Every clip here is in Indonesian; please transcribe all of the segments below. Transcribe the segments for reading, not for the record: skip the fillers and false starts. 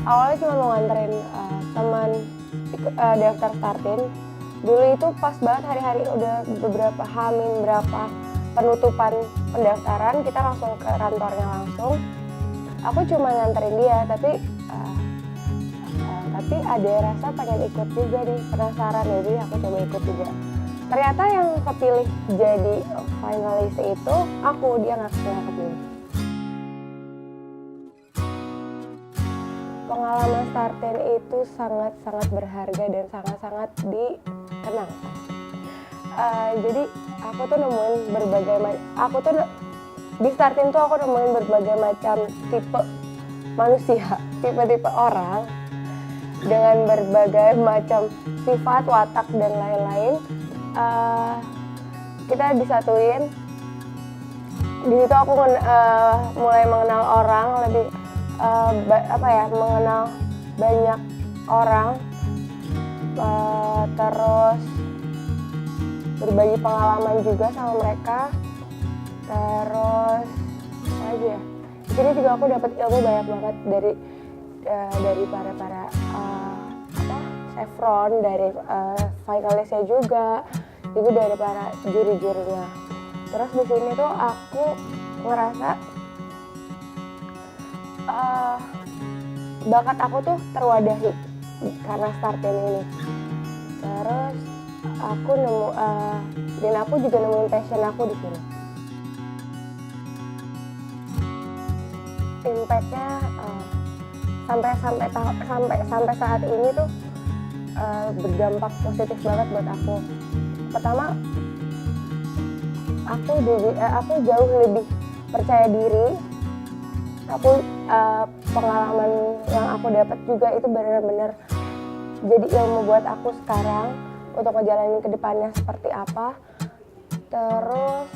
Awalnya cuma mau nganterin teman daftar startin. Dulu itu pas banget hari-hari udah beberapa berapa penutupan pendaftaran, kita langsung ke kantornya langsung. Aku cuma nganterin dia, tapi ada rasa pengen ikut juga nih, penasaran, jadi aku coba ikut juga. Ternyata yang kepilih jadi finalis itu dia nggak kepilih. Pengalaman startin itu sangat-sangat berharga dan sangat-sangat dikenang. Jadi aku tuh nemuin di startin tuh aku nemuin berbagai macam tipe manusia, tipe-tipe orang dengan berbagai macam sifat, watak dan lain-lain. Kita disatuin. Di situ aku mulai mengenal orang lebih mengenal banyak orang, terus berbagi pengalaman juga sama mereka. Terus apa lagi ya? Di sini juga aku dapat ilmu banyak banget dari para chevron, dari finalisnya juga dari para juri-jurinya. Terus di sini tuh aku ngerasa bakat aku tuh terwadahi karena startin ini. Terus aku dan aku juga nemuin passion aku di sini. Impactnya sampai saat ini tuh berdampak positif banget buat aku. Pertama, aku jauh lebih percaya diri. Pengalaman yang aku dapat juga itu benar-benar jadi ilmu buat aku sekarang untuk ngejalanin ke depannya seperti apa. Terus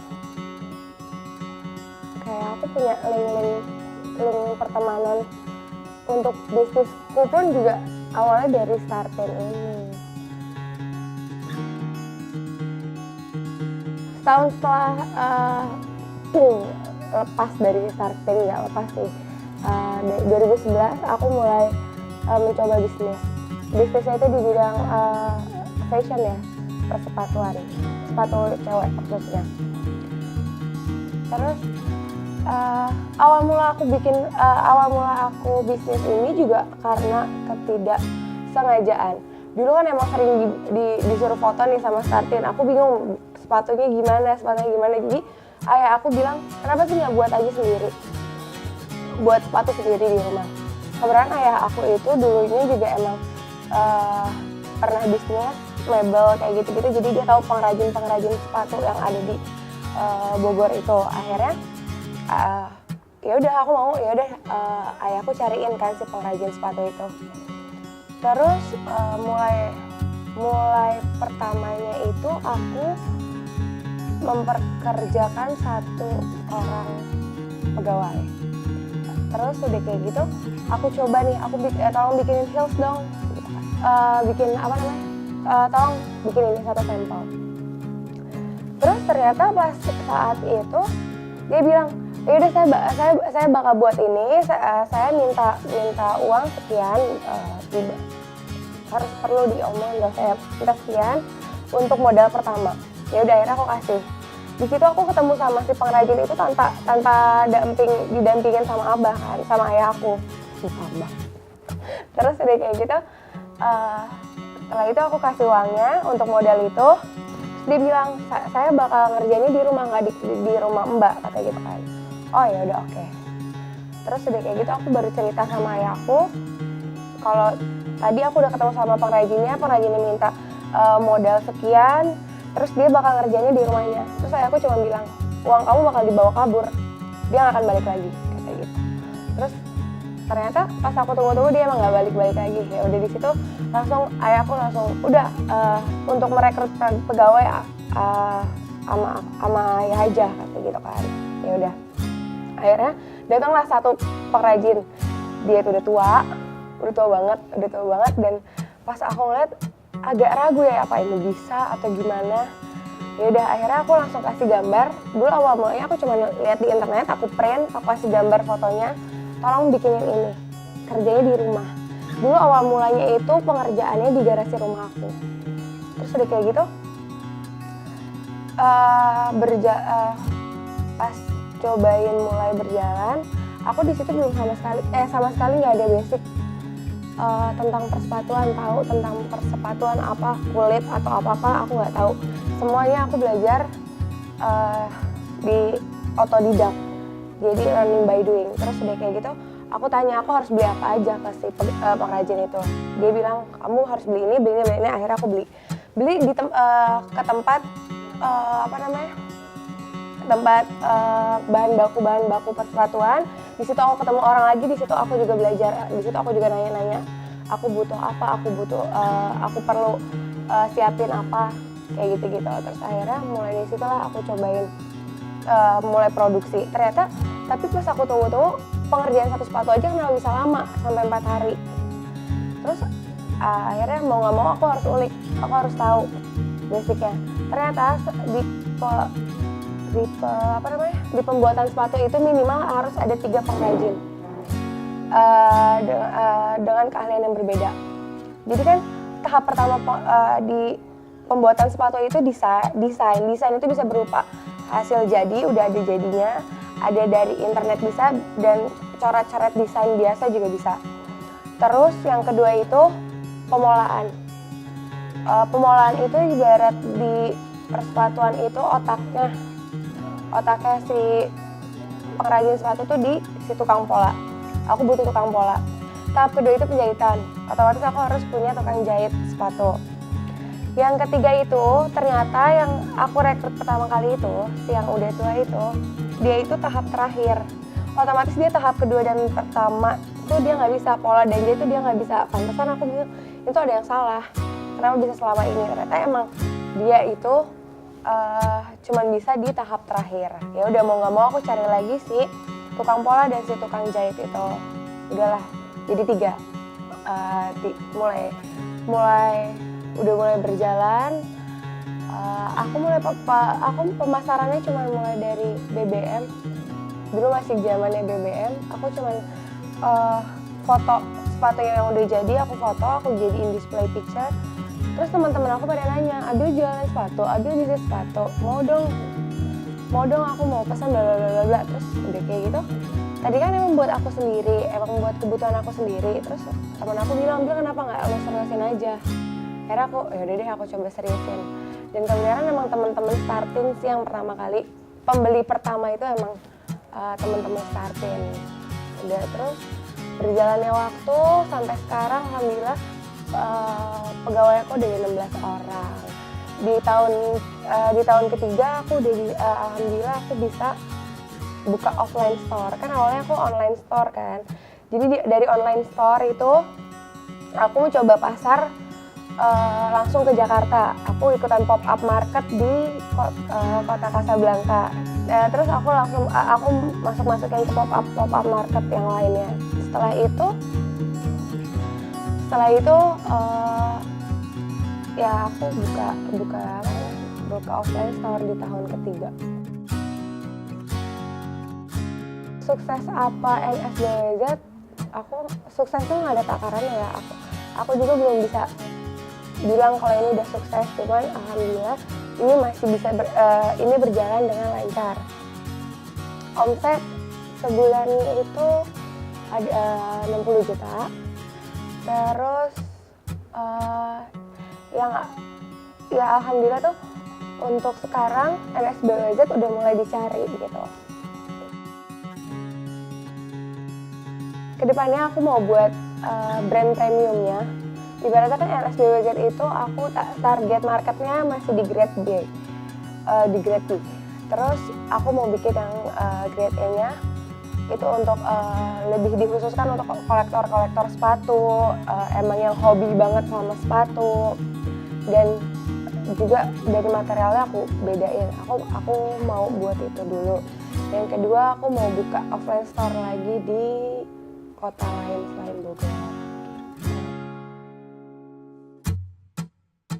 kayak aku punya link pertemanan untuk bisnisku pun juga awalnya dari startin ini. Setahun setelah lepas dari startin, nggak lepas sih, dari 2011 aku mulai mencoba bisnisnya itu di bidang fashion ya, persepatuan, sepatu cewek khususnya. Terus awal mula aku bisnis ini juga karena ketidaksengajaan. Dulu kan emang sering disuruh foto nih sama startin, aku bingung sepatunya gimana, jadi ayah aku bilang, kenapa sih nggak buat aja sendiri, buat sepatu sendiri di rumah. Kebetulan ayah aku itu dulunya juga emang pernah bisnis label kayak gitu-gitu, jadi dia tahu pengrajin sepatu yang ada di Bogor itu. Akhirnya ayahku cariin kan si pengrajin sepatu itu. Terus mulai pertamanya itu aku memperkerjakan satu orang pegawai. Terus udah kayak gitu, aku coba nih, tolong bikinin heels dong, tolong bikin ini satu sampel. Terus ternyata pas saat itu dia bilang, ya udah saya bakal buat ini, saya minta uang sekian, harus perlu diomong, nggak, saya minta sekian untuk modal pertama. Ya udah, akhirnya aku kasih. Di situ aku ketemu sama si pengrajin itu tanpa didampingin sama abah kan, sama ayah aku, si abah. Terus udah kayak gitu, setelah itu aku kasih uangnya untuk modal itu. Terus dia bilang, saya bakal ngerjainnya di rumah, nggak di rumah mbak, kata gitu kan. Oh ya udah, oke. Terus udah kayak gitu aku baru cerita sama ayah aku kalau tadi aku udah ketemu sama pengrajinnya minta modal sekian, terus dia bakal ngerjainnya di rumahnya. Terus ayahku cuma bilang, uang kamu bakal dibawa kabur, dia nggak akan balik lagi, kata gitu. Terus ternyata pas aku tunggu dia emang nggak balik lagi. Ya udah, di situ ayahku langsung udah untuk merekrut pegawai sama ayah aja, kata gitu kan. Ya udah, akhirnya datanglah satu pengrajin. Dia itu udah tua banget, dan pas aku ngeliat agak ragu ya, apa ini bisa atau gimana. Ya udah, akhirnya aku langsung kasih gambar. Dulu awal mulanya aku cuma lihat di internet, aku print, aku kasih gambar fotonya, tolong bikinin ini, kerjanya di rumah. Dulu awal mulanya itu pengerjaannya di garasi rumah aku. Terus udah kayak gitu, pas cobain mulai berjalan, aku di situ belum sama sekali nggak ada basic tentang persepatuan, tahu tentang persepatuan apa, kulit atau apa aku nggak tahu. Semuanya aku belajar di otodidak, jadi learning by doing. Terus udah kayak gitu, aku tanya aku harus beli apa aja ke si pengrajin itu. Dia bilang kamu harus beli ini. Akhirnya aku beli ke tempat tempat bahan baku persepatuan. Di situ aku ketemu orang lagi, di situ aku juga belajar, di situ aku juga nanya-nanya aku butuh apa, aku perlu siapin apa, kayak gitu-gitu. Terus akhirnya mulai dari situlah aku cobain mulai produksi. Ternyata tapi pas aku tunggu pengerjaan satu sepatu aja kenapa bisa lama sampai 4 hari. Terus akhirnya mau nggak mau aku harus ulik, aku harus tahu basicnya. Ternyata di pembuatan sepatu itu minimal harus ada 3 pengrajin dengan keahlian yang berbeda. Jadi kan tahap pertama di pembuatan sepatu itu desain itu bisa berupa hasil jadi, udah ada jadinya, ada dari internet bisa, dan coret-coret desain biasa juga bisa. Terus yang kedua itu pemolaan. Pemolaan itu ibarat di persepatuan itu otaknya si pengrajin sepatu tuh di si tukang pola. Aku butuh tukang pola. Tahap kedua itu penjahitan. Otomatis aku harus punya tukang jahit sepatu. Yang ketiga itu ternyata yang aku rekrut pertama kali itu, si yang udah tua itu, dia itu tahap terakhir. Otomatis dia tahap kedua dan pertama itu dia nggak bisa pola dan jahit itu dia nggak bisa. Pantesan aku bilang itu ada yang salah. Kenapa bisa selama ini? Ternyata emang dia itu cuman bisa di tahap terakhir. Ya udah mau nggak mau aku cari lagi si tukang pola dan si tukang jahit itu. Udahlah, jadi 3. Mulai berjalan. Aku pemasarannya cuma mulai dari BBM. Dulu masih zamannya BBM. Aku cuma foto sepatu yang udah jadi, aku jadiin display picture. Terus teman-teman aku pada nanya, Abil jualan sepatu, Abil bisnis sepatu, mau dong aku mau pesan bla. Terus udah kayak gitu. Tadi kan emang buat aku sendiri, emang buat kebutuhan aku sendiri. Terus teman aku bilang, Bil kenapa nggak lo seriusin aja? Akhirnya aku, yaudah deh aku coba seriusin. Dan kebenaran emang teman-teman starting sih yang pertama kali, pembeli pertama itu emang teman-teman starting. Udah terus berjalannya waktu sampai sekarang alhamdulillah pegawai aku udah 16 orang. Di tahun ketiga aku udah alhamdulillah aku bisa buka offline store. Kan awalnya aku online store kan. Jadi dari online store itu aku mau coba pasar langsung ke Jakarta. Aku ikutan pop up market di kota Casablanca. Terus aku masukin ke pop up market yang lainnya. Setelah itu ya aku buka offline store di tahun ketiga. Sukses apa NSBWZ? Aku sukses tuh nggak ada takarannya ya. Aku juga belum bisa bilang kalau ini udah sukses, cuman alhamdulillah ini masih bisa ini berjalan dengan lancar. Omset sebulan itu ada 60 juta. Terus ya alhamdulillah tuh untuk sekarang NSBWZ udah mulai dicari gitu. Kedepannya aku mau buat brand premiumnya. Ibaratnya kan NSBWZ itu aku target marketnya masih di grade B, di grade B. Terus aku mau bikin yang grade E-nya itu untuk lebih dikhususkan untuk kolektor sepatu, emang yang hobi banget sama sepatu. Dan juga dari materialnya aku bedain. Aku mau buat itu dulu. Yang kedua aku mau buka offline store lagi di kota lain selain Bogor.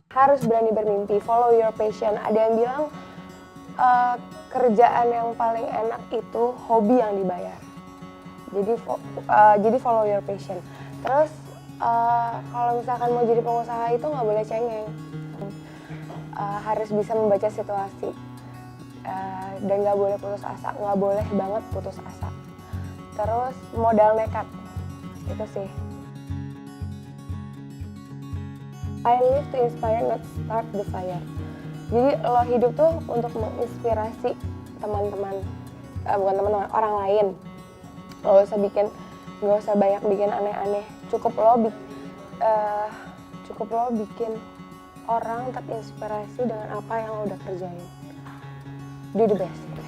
Harus berani bermimpi, follow your passion. Ada yang bilang kerjaan yang paling enak itu hobi yang dibayar. Jadi follow your passion. Terus Kalau misalkan mau jadi pengusaha itu nggak boleh cengeng, harus bisa membaca situasi, dan nggak boleh putus asa, nggak boleh banget putus asa. Terus modal nekat, itu sih. I live to inspire, not start the fire. Jadi lo hidup tuh untuk menginspirasi teman-teman, bukan teman-teman, orang lain. Nggak usah banyak bikin aneh-aneh. Cukup lo bikin orang terinspirasi dengan apa yang lo udah kerjain. Do the best.